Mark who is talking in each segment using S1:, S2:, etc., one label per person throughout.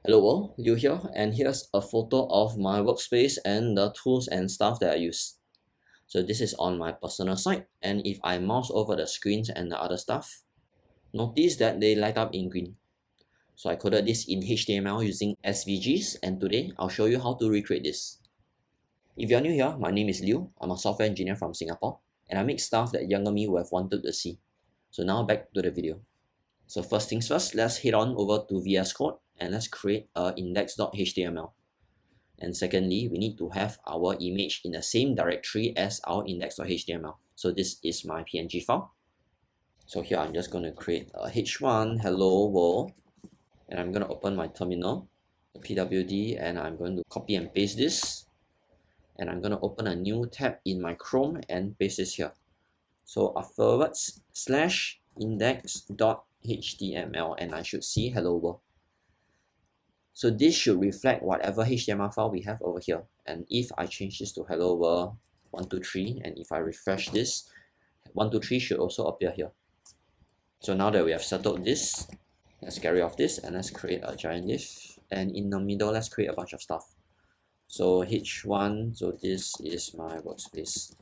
S1: Hello world, Liu here, and here's a photo of my workspace and the tools and stuff that I use. So this is on my personal site, and if I mouse over the screens and the other stuff, notice that they light up in green. So I coded this in HTML using SVGs, and today I'll show you how to recreate this. If you're new here, my name is Liu. I'm a software engineer from Singapore, and I make stuff that younger me would have wanted to see. So now back to the video. So first things first, let's head on over to VS Code and let's create a index.html. And secondly, we need to have our image in the same directory as our index.html. So this is my PNG file. So here I'm just going to create a h1 hello world, and I'm going to open my terminal, the pwd, and I'm going to copy and paste this, and I'm going to open a new tab in my Chrome and paste this here. So afterwards, slash index.html, and I should see hello world. So this should reflect whatever HTML file we have over here. And if I change this to hello world 123, and if I refresh this, 123 should also appear here. So now that we have settled this, let's get rid of this and let's create a giant div. And in the middle, let's create a bunch of stuff. So h1, so this is my workspace.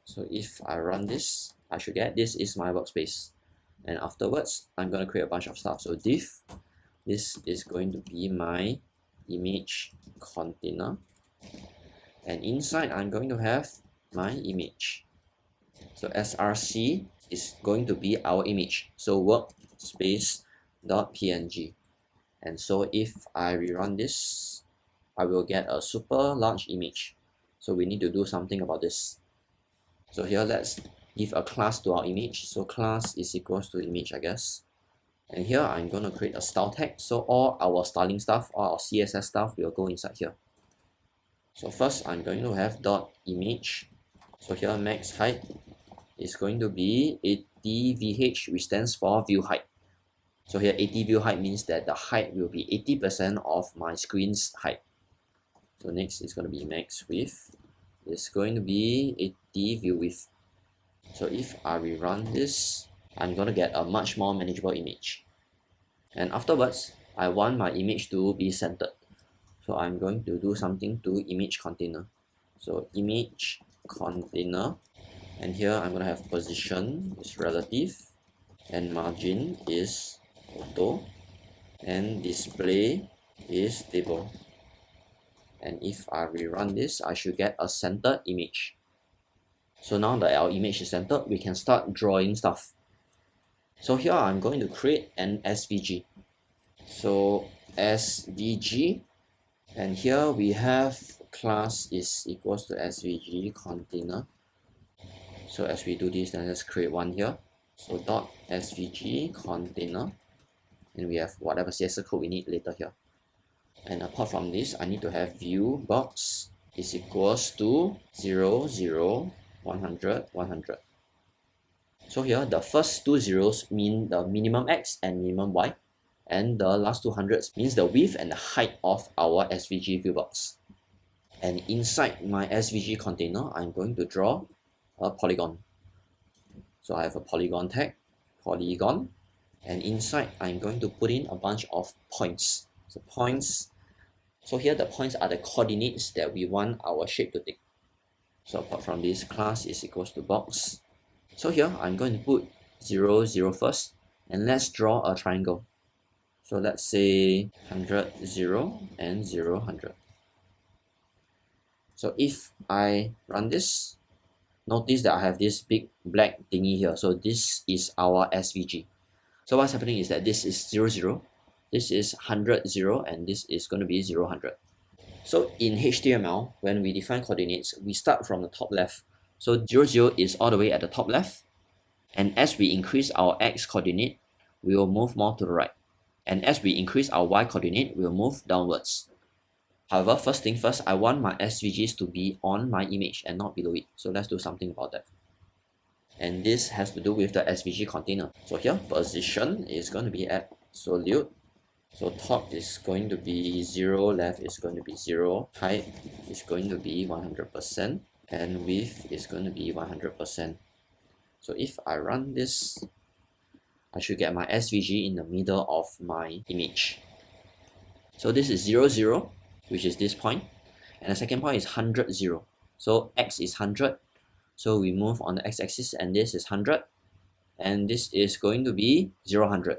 S1: So if I run this, I should get this is my workspace. And afterwards, I'm going to create a bunch of stuff. So div, this is going to be my image container, and inside I'm going to have my image. So src is going to be our image, so workspace.png. And so if I rerun this, I will get a super large image. So we need to do something about this. So here let's give a class to our image. So class is equals to image, I guess. And here I'm going to create a style tag. So all our styling stuff, all our CSS stuff will go inside here. So first I'm going to have dot image. So here max height is going to be 80 VH, which stands for view height. So here 80 view height means that the height will be 80% of my screen's height. So next is going to be max width. It's going to be 80 view width. So if I rerun this, I'm going to get a much more manageable image. And afterwards, I want my image to be centered. So I'm going to do something to image container. So image container, and here I'm going to have position is relative, and margin is auto, and display is table. And if I rerun this, I should get a centered image. So now that our image is centered, we can start drawing stuff. So here I'm going to create an SVG. So SVG, and here we have class is equals to SVG container. So as we do this, then let's create one here. So dot SVG container, and we have whatever CSS code we need later here. And apart from this, I need to have view box is equals to 0, 0, 100, 100. So here, the first two zeros mean the minimum x and minimum y, and the last two hundreds means the width and the height of our SVG viewbox. And inside my SVG container, I'm going to draw a polygon. So I have a polygon tag, polygon, and inside I'm going to put in a bunch of points. So points. So here the points are the coordinates that we want our shape to take. So apart from this, class is equals to box. So here I'm going to put 0, 0 first, and let's draw a triangle. So let's say 100, 0, and 0, 100. So if I run this, notice that I have this big black thingy here. So this is our SVG. So what's happening is that this is 0, 0, this is 100, 0, and this is going to be 0, 100. So in HTML, when we define coordinates, we start from the top left. So 0, 0 is all the way at the top left, and as we increase our x coordinate, we will move more to the right, and as we increase our y coordinate, we will move downwards. However, first thing first, I want my SVGs to be on my image and not below it. So let's do something about that. And this has to do with the SVG container. So here, position is going to be absolute. So top is going to be 0, left is going to be 0, height is going to be 100%, and width is going to be 100%. So if I run this, I should get my SVG in the middle of my image. So this is 0, 0, which is this point, and the second point is 100, 0. So x is 100, so we move on the x-axis, and this is 100, and this is going to be 0, 100.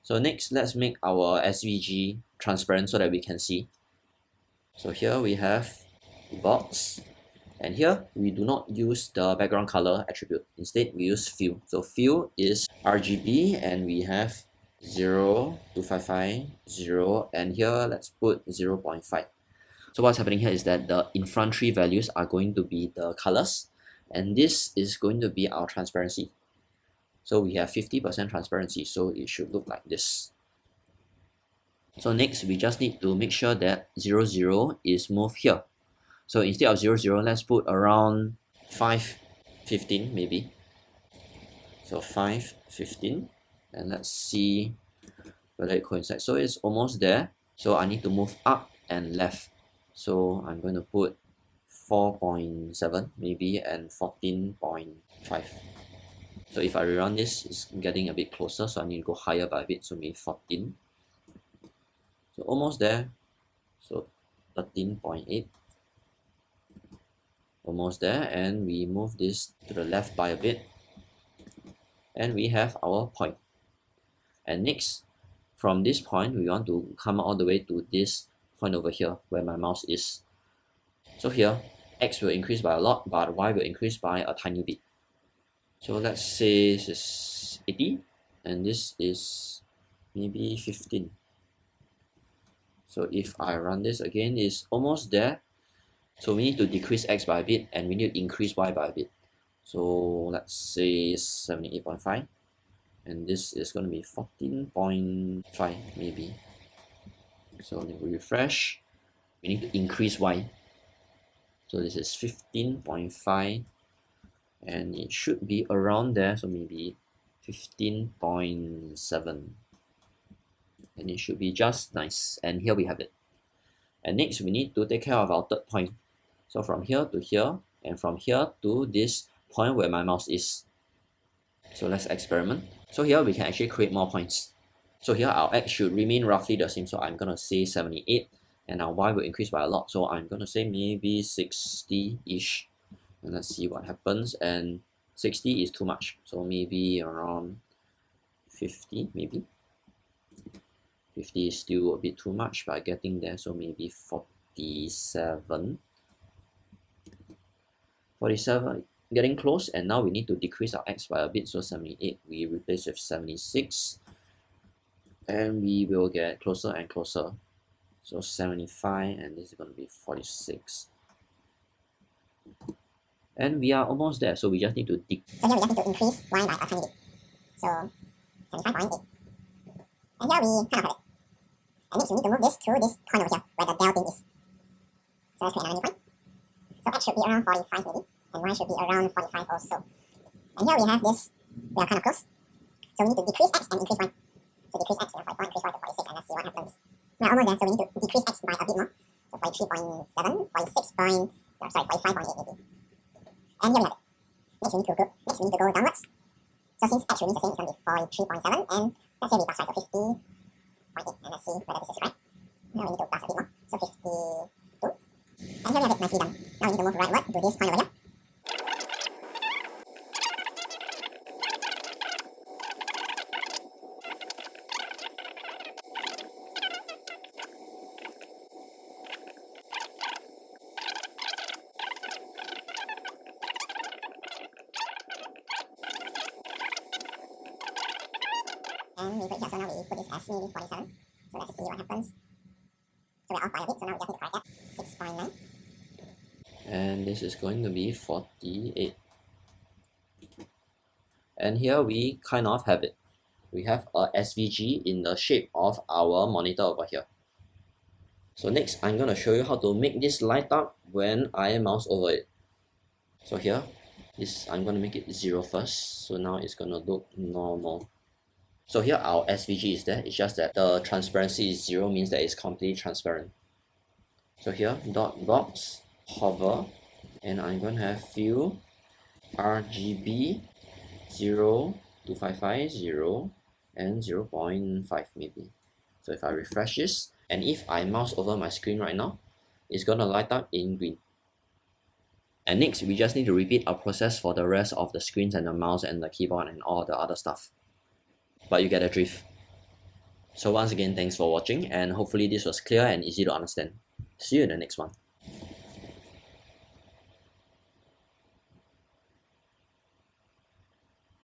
S1: So next, let's make our SVG transparent so that we can see. So here we have the box, and here we do not use the background color attribute. Instead, we use fill. So fill is RGB, and we have 0, 255, 0, and here let's put 0.5. So what's happening here is that the infantry values are going to be the colors, and this is going to be our transparency. So we have 50% transparency, so it should look like this. So next, we just need to make sure that 0, 0 is moved here. So instead of 0, 0, let's put around 5, 15 maybe. So 5, 15, and let's see whether it coincides. So it's almost there. So I need to move up and left. So I'm going to put 4.7 maybe and 14.5. So if I rerun this, it's getting a bit closer, so I need to go higher by a bit, so maybe 14. So almost there. So 13.8. Almost there, and we move this to the left by a bit, and we have our point. And next, from this point, we want to come all the way to this point over here where my mouse is. So here, x will increase by a lot, but y will increase by a tiny bit. So let's say this is 80, and this is maybe 15. So if I run this again, it's almost there. So we need to decrease x by a bit, and we need to increase y by a bit. So let's say 78.5, and this is going to be 14.5 maybe. So if we refresh, we need to increase y. So this is 15.5, and it should be around there, so maybe 15.7, and it should be just nice. And here we have it. And next, we need to take care of our third point. So from here to here, and from here to this point where my mouse is. So let's experiment. So here we can actually create more points. So here our x should remain roughly the same, so I'm going to say 78, and our y will increase by a lot, so I'm going to say maybe 60-ish. And let's see what happens, and 60 is too much, so maybe around 50 maybe. 50 is still a bit too much, but getting there, so maybe 47. 47, getting close, and now we need to decrease our x by a bit, so 78 we replace with 76, and we will get closer and closer. So 75, and this is going to be 46. And we are almost there, so we just need to
S2: So here we just need to increase y by a tiny bit. So 75.8. And here we kind of have it. And next we need to move this to this point over here, where the del thing is. So let's create another new point. So x should be around 45 maybe, and y should be around 45 also. And here we have this, we are kind of close. So we need to decrease x and increase y. So decrease x from 44, increase y to 46, and let's see what happens. We are almost there, so we need to decrease x by a bit more. So 43.7, 45.8 maybe. And here we have it. Next we need to go downwards. So since x remains the same, it's going to be 43.7, and let's say we pass by, so 50.8, and let's see whether this is correct. Now we need to pass a bit more, so 52. And here we have it nicely done. Now we need to move rightward to this point over here. And we put it here, so now we put this as maybe 47. So let's see what happens. So we're off by a bit, so now we just need to correct that. 6.9.
S1: And this is going to be 48. And here we kind of have it. We have a SVG in the shape of our monitor over here. So next, I'm going to show you how to make this light up when I mouse over it. So here, I'm going to make it 0 first. So now it's going to look normal. So here our SVG is there, it's just that the transparency is 0, means that it's completely transparent. So here, dot box, hover, and I'm going to have fill RGB 0, 255, 0, and 0.5 maybe. So if I refresh this, and if I mouse over my screen right now, it's gonna light up in green. And next, we just need to repeat our process for the rest of the screens and the mouse and the keyboard and all the other stuff. But you get the drift. So once again, thanks for watching, and hopefully this was clear and easy to understand. See you in the next one.